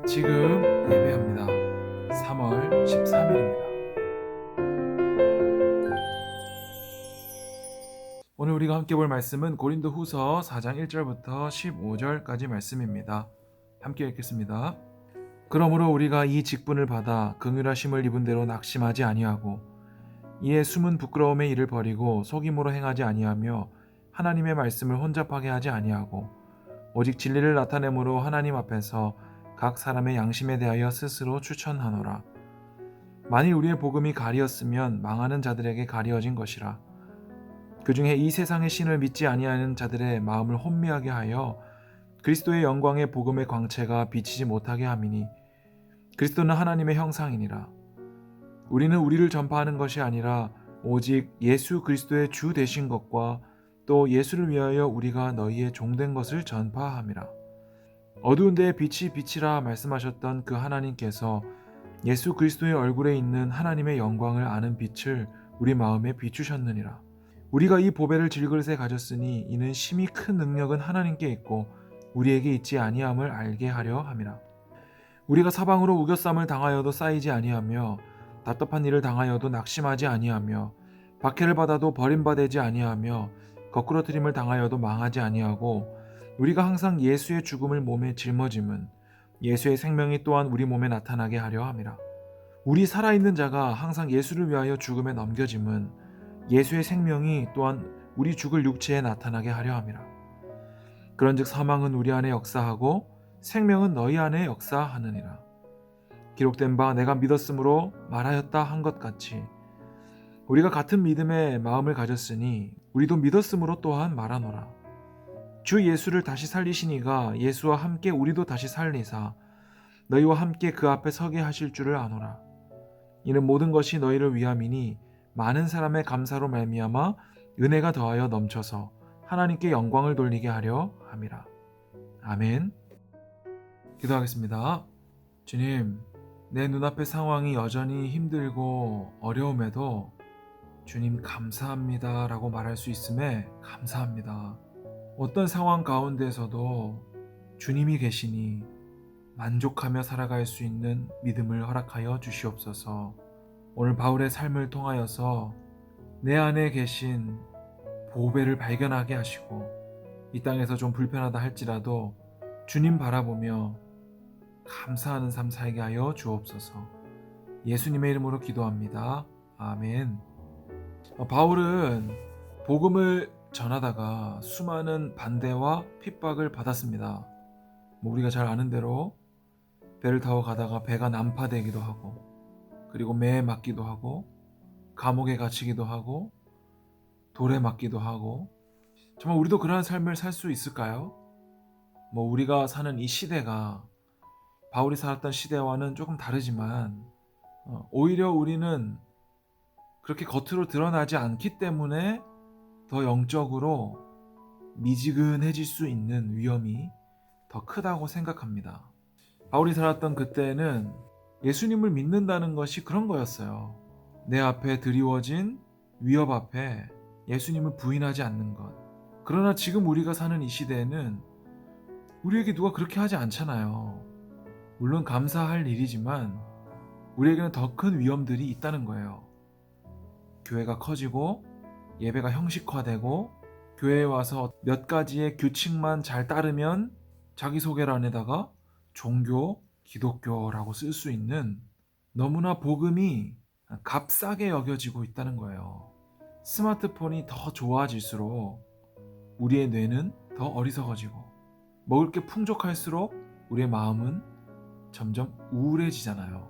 지금 예배합니다. 3월 13일입니다. 오늘 우리가 함께 볼 말씀은 고린도 후서 4장 1절부터 15절까지 말씀입니다. 함께 읽겠습니다. 그러므로 우리가 이 직분을 받아 긍휼하심을 입은 대로 낙심하지 아니하고 이에 숨은 부끄러움의 일을 버리고 속임으로 행하지 아니하며 하나님의 말씀을 혼잡하게 하지 아니하고 오직 진리를 나타내므로 하나님 앞에서 각 사람의 양심에 대하여 스스로 추천하노라. 만일 우리의 복음이 가리었으면 망하는 자들에게 가리어진 것이라. 그 중에 이 세상의 신을 믿지 아니하는 자들의 마음을 혼미하게 하여 그리스도의 영광의 복음의 광채가 비치지 못하게 함이니 그리스도는 하나님의 형상이니라. 우리는 우리를 전파하는 것이 아니라 오직 예수 그리스도의 주 되신 것과 또 예수를 위하여 우리가 너희의 종된 것을 전파함이라. 어두운 데에 빛이 빛이라 말씀하셨던 그 하나님께서 예수 그리스도의 얼굴에 있는 하나님의 영광을 아는 빛을 우리 마음에 비추셨느니라. 우리가 이 보배를 질그릇에 가졌으니 이는 심히 큰 능력은 하나님께 있고 우리에게 있지 아니함을 알게 하려 함이라. 우리가 사방으로 우겨쌈을 당하여도 쌓이지 아니하며 답답한 일을 당하여도 낙심하지 아니하며 박해를 받아도 버림받지 아니하며 거꾸러뜨림을 당하여도 망하지 아니하고 우리가 항상 예수의 죽음을 몸에 짊어짐은 예수의 생명이 또한 우리 몸에 나타나게 하려 함이라. 우리 살아있는 자가 항상 예수를 위하여 죽음에 넘겨짐은 예수의 생명이 또한 우리 죽을 육체에 나타나게 하려 함이라. 그런즉 사망은 우리 안에 역사하고 생명은 너희 안에 역사하느니라. 기록된 바 내가 믿었으므로 말하였다 한 것 같이 우리가 같은 믿음의 마음을 가졌으니 우리도 믿었으므로 또한 말하노라. 주 예수를 다시 살리시니가 예수와 함께 우리도 다시 살리사 너희와 함께 그 앞에 서게 하실 줄을 아노라. 이는 모든 것이 너희를 위함이니 많은 사람의 감사로 말미암아 은혜가 더하여 넘쳐서 하나님께 영광을 돌리게 하려 함이라. 아멘. 기도하겠습니다. 주님, 내 눈앞의 상황이 여전히 힘들고 어려움에도 주님 감사합니다 라고 말할 수 있음에 감사합니다. 어떤 상황 가운데서도 주님이 계시니 만족하며 살아갈 수 있는 믿음을 허락하여 주시옵소서. 오늘 바울의 삶을 통하여서 내 안에 계신 보배를 발견하게 하시고 이 땅에서 좀 불편하다 할지라도 주님 바라보며 감사하는 삶 살게 하여 주옵소서. 예수님의 이름으로 기도합니다. 아멘. 바울은 복음을 전하다가 수많은 반대와 핍박을 받았습니다. 우리가 잘 아는 대로 배를 타고 가다가 배가 난파되기도 하고 그리고 매에 맞기도 하고 감옥에 갇히기도 하고 돌에 맞기도 하고 정말 우리도 그러한 삶을 살 수 있을까요? 우리가 사는 이 시대가 바울이 살았던 시대와는 조금 다르지만 오히려 우리는 그렇게 겉으로 드러나지 않기 때문에 더 영적으로 미지근해질 수 있는 위험이 더 크다고 생각합니다. 바울이 살았던 그때는 예수님을 믿는다는 것이 그런 거였어요. 내 앞에 드리워진 위협 앞에 예수님을 부인하지 않는 것. 그러나 지금 우리가 사는 이 시대에는 우리에게 누가 그렇게 하지 않잖아요. 물론 감사할 일이지만 우리에게는 더 큰 위험들이 있다는 거예요. 교회가 커지고 예배가 형식화되고 교회에 와서 몇 가지의 규칙만 잘 따르면 자기소개란에다가 종교, 기독교라고 쓸 수 있는 너무나 복음이 값싸게 여겨지고 있다는 거예요. 스마트폰이 더 좋아질수록 우리의 뇌는 더 어리석어지고 먹을 게 풍족할수록 우리의 마음은 점점 우울해지잖아요.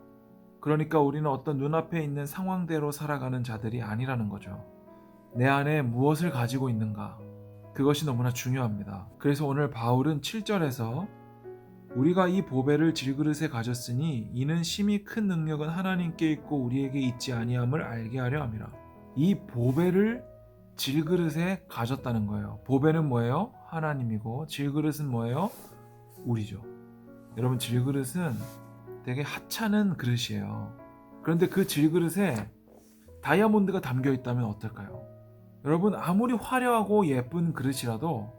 그러니까 우리는 어떤 눈앞에 있는 상황대로 살아가는 자들이 아니라는 거죠. 내 안에 무엇을 가지고 있는가? 그것이 너무나 중요합니다. 그래서 오늘 바울은 7절에서 우리가 이 보배를 질그릇에 가졌으니 이는 심히 큰 능력은 하나님께 있고 우리에게 있지 아니함을 알게 하려 함이라. 이 보배를 질그릇에 가졌다는 거예요. 보배는 뭐예요? 하나님이고 질그릇은 뭐예요? 우리죠. 여러분, 질그릇은 되게 하찮은 그릇이에요. 그런데 그 질그릇에 다이아몬드가 담겨 있다면 어떨까요? 여러분, 아무리 화려하고 예쁜 그릇이라도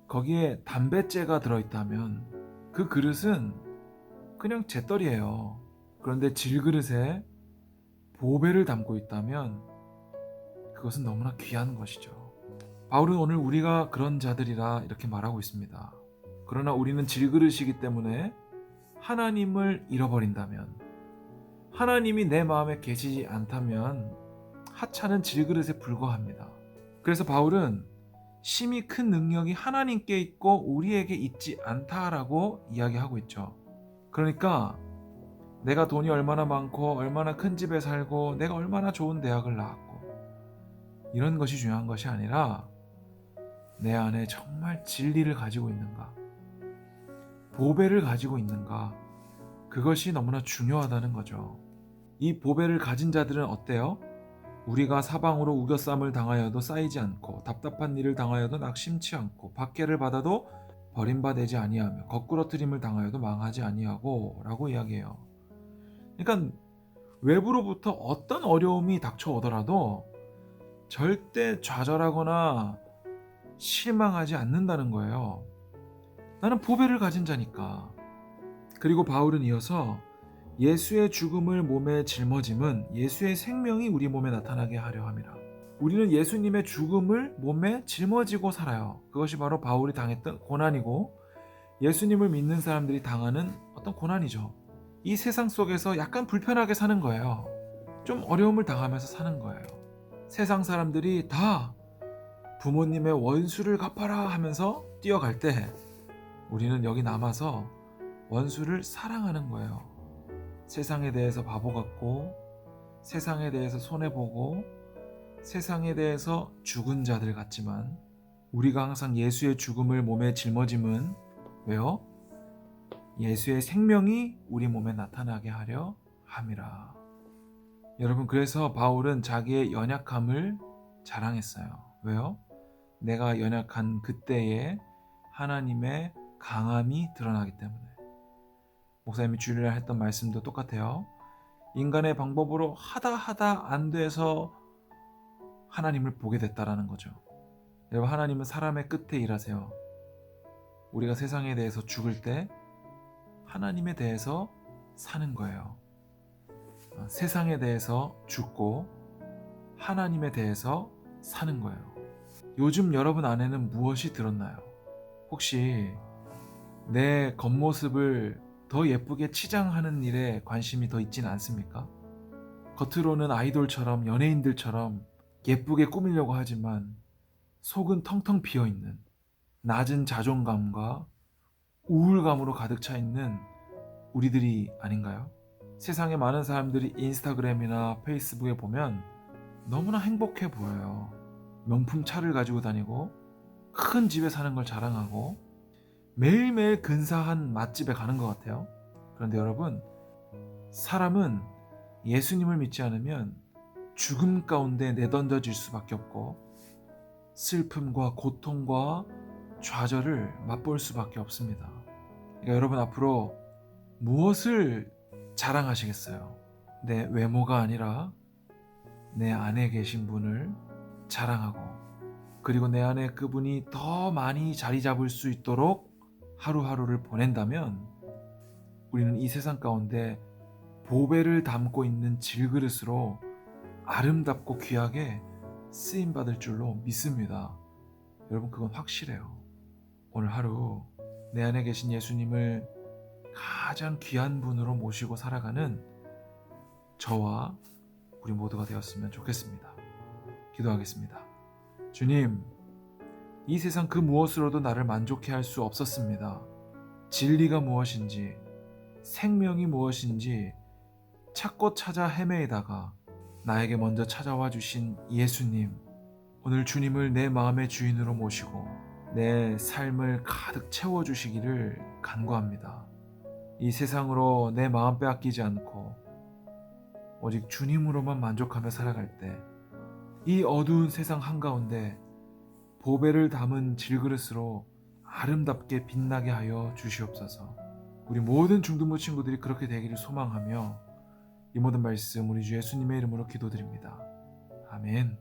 거기에 담뱃재가 들어있다면 그 그릇은 그냥 재떨이에요. 그런데 질그릇에 보배를 담고 있다면 그것은 너무나 귀한 것이죠. 바울은 오늘 우리가 그런 자들이라 이렇게 말하고 있습니다. 그러나 우리는 질그릇이기 때문에 하나님을 잃어버린다면, 하나님이 내 마음에 계시지 않다면 하찮은 질그릇에 불과합니다. 그래서 바울은 심히 큰 능력이 하나님께 있고 우리에게 있지 않다라고 이야기하고 있죠. 그러니까 내가 돈이 얼마나 많고 얼마나 큰 집에 살고 내가 얼마나 좋은 대학을 나왔고 이런 것이 중요한 것이 아니라 내 안에 정말 진리를 가지고 있는가, 보배를 가지고 있는가, 그것이 너무나 중요하다는 거죠. 이 보배를 가진 자들은 어때요? 우리가 사방으로 우겨쌈을 당하여도 쌓이지 않고 답답한 일을 당하여도 낙심치 않고 박해를 받아도 버림받지 아니하며 거꾸러뜨림을 당하여도 망하지 아니하고 라고 이야기해요. 그러니까 외부로부터 어떤 어려움이 닥쳐오더라도 절대 좌절하거나 실망하지 않는다는 거예요. 나는 보배를 가진 자니까. 그리고 바울은 이어서 예수의 죽음을 몸에 짊어짐은 예수의 생명이 우리 몸에 나타나게 하려 함이라. 우리는 예수님의 죽음을 몸에 짊어지고 살아요. 그것이 바로 바울이 당했던 고난이고 예수님을 믿는 사람들이 당하는 어떤 고난이죠. 이 세상 속에서 약간 불편하게 사는 거예요. 좀 어려움을 당하면서 사는 거예요. 세상 사람들이 다 부모님의 원수를 갚아라 하면서 뛰어갈 때 우리는 여기 남아서 원수를 사랑하는 거예요. 세상에 대해서 바보 같고, 세상에 대해서 손해보고, 세상에 대해서 죽은 자들 같지만 우리가 항상 예수의 죽음을 몸에 짊어짐은 왜요? 예수의 생명이 우리 몸에 나타나게 하려 함이라. 여러분, 그래서 바울은 자기의 연약함을 자랑했어요. 왜요? 내가 연약한 그때에 하나님의 강함이 드러나기 때문에. 목사님이 주일날 했던 말씀도 똑같아요. 인간의 방법으로 하다 안 돼서 하나님을 보게 됐다라는 거죠. 여러분, 하나님은 사람의 끝에 일하세요. 우리가 세상에 대해서 죽을 때 하나님에 대해서 사는 거예요. 세상에 대해서 죽고 하나님에 대해서 사는 거예요. 요즘 여러분 안에는 무엇이 들었나요? 혹시 내 겉모습을 더 예쁘게 치장하는 일에 관심이 더 있지는 않습니까? 겉으로는 아이돌처럼 연예인들처럼 예쁘게 꾸미려고 하지만 속은 텅텅 비어있는 낮은 자존감과 우울감으로 가득 차 있는 우리들이 아닌가요? 세상에 많은 사람들이 인스타그램이나 페이스북에 보면 너무나 행복해 보여요. 명품 차를 가지고 다니고 큰 집에 사는 걸 자랑하고 매일매일 근사한 맛집에 가는 것 같아요. 그런데 여러분, 사람은 예수님을 믿지 않으면 죽음 가운데 내던져질 수밖에 없고 슬픔과 고통과 좌절을 맛볼 수밖에 없습니다. 그러니까 여러분, 앞으로 무엇을 자랑하시겠어요? 내 외모가 아니라 내 안에 계신 분을 자랑하고, 그리고 내 안에 그분이 더 많이 자리 잡을 수 있도록 하루하루를 보낸다면 우리는 이 세상 가운데 보배를 담고 있는 질그릇으로 아름답고 귀하게 쓰임받을 줄로 믿습니다. 여러분, 그건 확실해요. 오늘 하루 내 안에 계신 예수님을 가장 귀한 분으로 모시고 살아가는 저와 우리 모두가 되었으면 좋겠습니다. 기도하겠습니다. 주님, 이 세상 그 무엇으로도 나를 만족해 할 수 없었습니다. 진리가 무엇인지, 생명이 무엇인지 찾고 찾아 헤매다가 나에게 먼저 찾아와 주신 예수님, 오늘 주님을 내 마음의 주인으로 모시고 내 삶을 가득 채워주시기를 간구합니다. 이 세상으로 내 마음 빼앗기지 않고 오직 주님으로만 만족하며 살아갈 때 이 어두운 세상 한가운데 보배를 담은 질그릇으로 아름답게 빛나게 하여 주시옵소서. 우리 모든 중등부 친구들이 그렇게 되기를 소망하며 이 모든 말씀 우리 주 예수님의 이름으로 기도드립니다. 아멘.